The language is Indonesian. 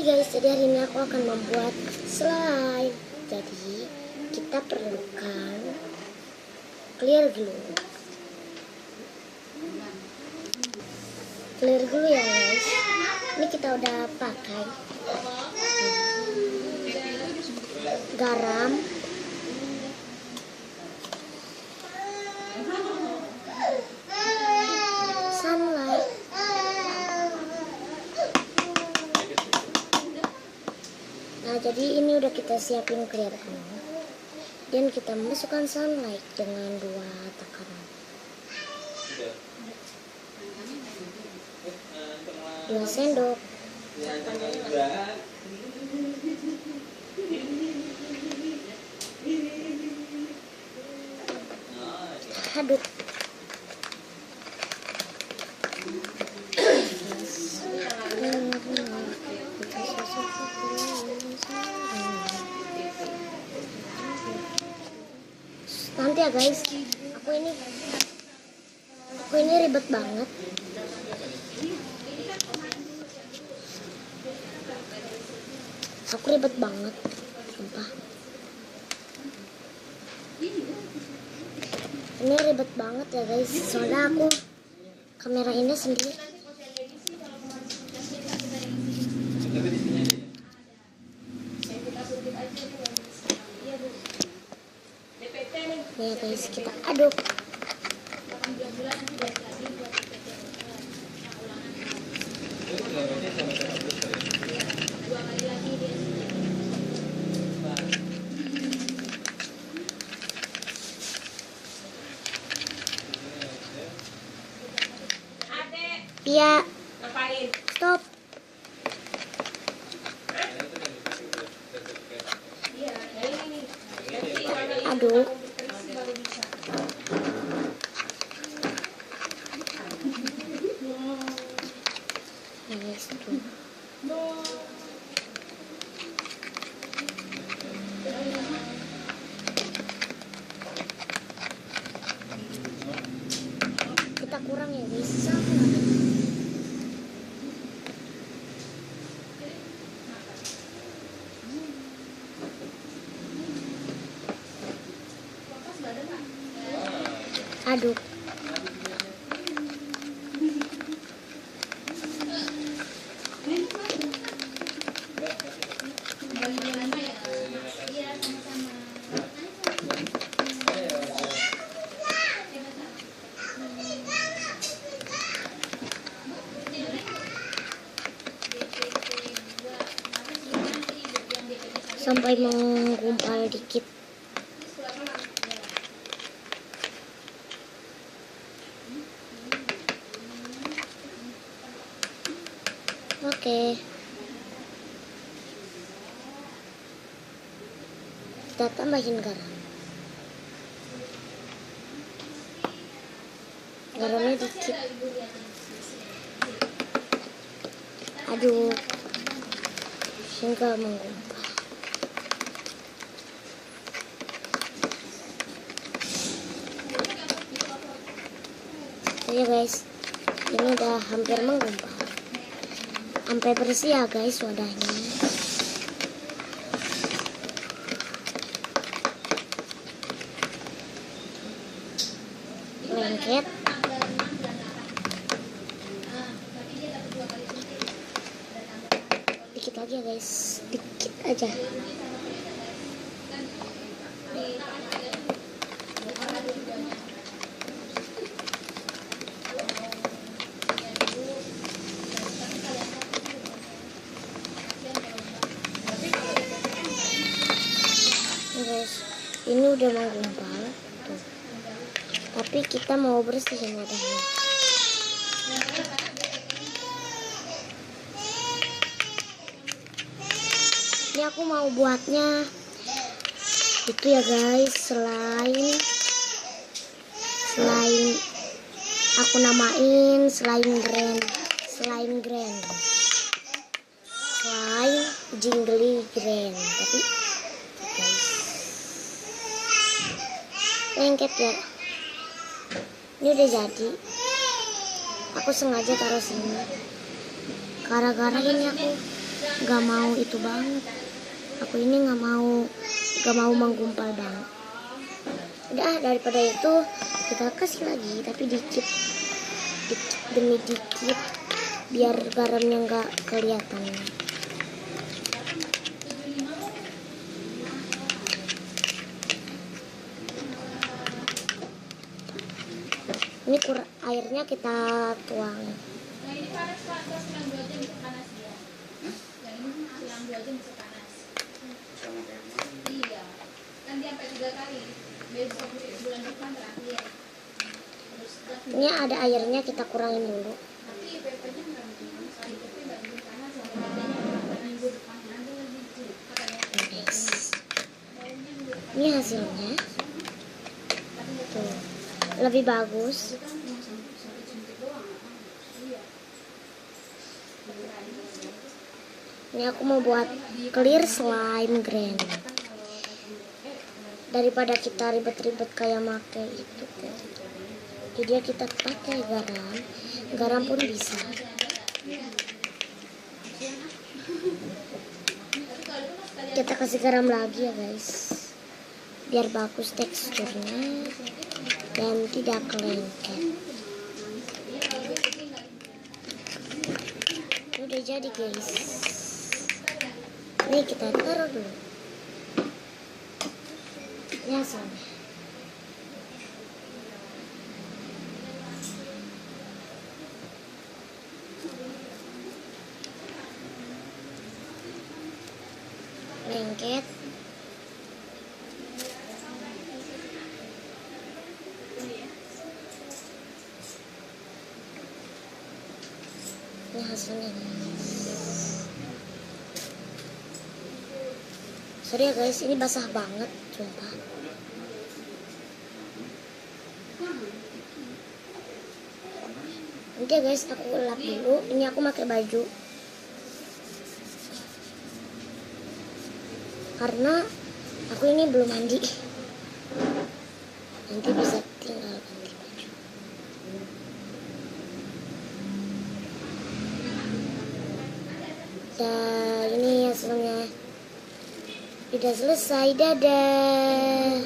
guys, jadi hari ini aku akan membuat slime. Jadi kita perlukan clear glue. Clear glue ya guys. Ini kita udah pakai garam, sunlight, nah jadi ini udah kita siapin clear glue dan kita masukkan sunlight dengan 2 takaran, 2 sendok. Aduk. Nanti ya guys, aku ini ribet banget. Aku ribet banget, sumpah. Ini ribet banget ya guys, soalnya aku kamera ini sendiri. Nih ya guys, kita aduk. Iya. Stop. Aduk. Guys, tuh. Kita kurang ya guys. Aduk. Sampai menggumpal dikit. Oke. Kita tambahin garam. Garamnya dikit. Aduk hingga menggumpal. Ya guys, ini udah hampir menggumpal. Sampai bersih ya guys wadahnya. Lengket. Dikit lagi ya guys, dikit aja. Guys, ini udah menggumpal tuh. Tapi kita mau bersihin wadahnya. Ini aku mau buatnya itu ya guys, selain aku namain slime grand, slime jingly grand, tapi guys lengket ya. Ini udah jadi. Aku sengaja taruh sini gara-gara ini aku nggak mau itu banget. Aku ini nggak mau menggumpal banget. Udah, daripada itu kita kasih lagi, tapi dikit demi dikit biar garamnya nggak kelihatan. Ini airnya kita tuang. Nah ini panas Pak, kita selang 2 jam bisa panas ya. Yang ini selang 2 jam bisa panas. Iya, kan dia sampai 3 kali. Besok bulan depan terakhir. Ini ada airnya, kita kurangin dulu. Tapi PP-nya nggak bikin sekali PP nggak bikin panas. Sampai minggu depan ada lagi tuh. Ini hasilnya. Tuh, lebih bagus. Ini aku mau buat clear slime grand. Daripada kita ribet-ribet kayak make itu kan. Jadi kita pakai garam pun bisa. Kita kasih garam lagi ya guys, biar bagus teksturnya dan tidak kelengket. Udah jadi guys. Ini kita taruh dulu. Ini hasilnya. Lengket. Ini hasilnya. Sorry ya guys, ini basah banget, sumpah. Oke guys, aku lap dulu. Ini aku pakai baju karena aku ini belum mandi. Nanti bisa tinggal ganti baju. Dan ini hasilnya. Sudah selesai, dadah.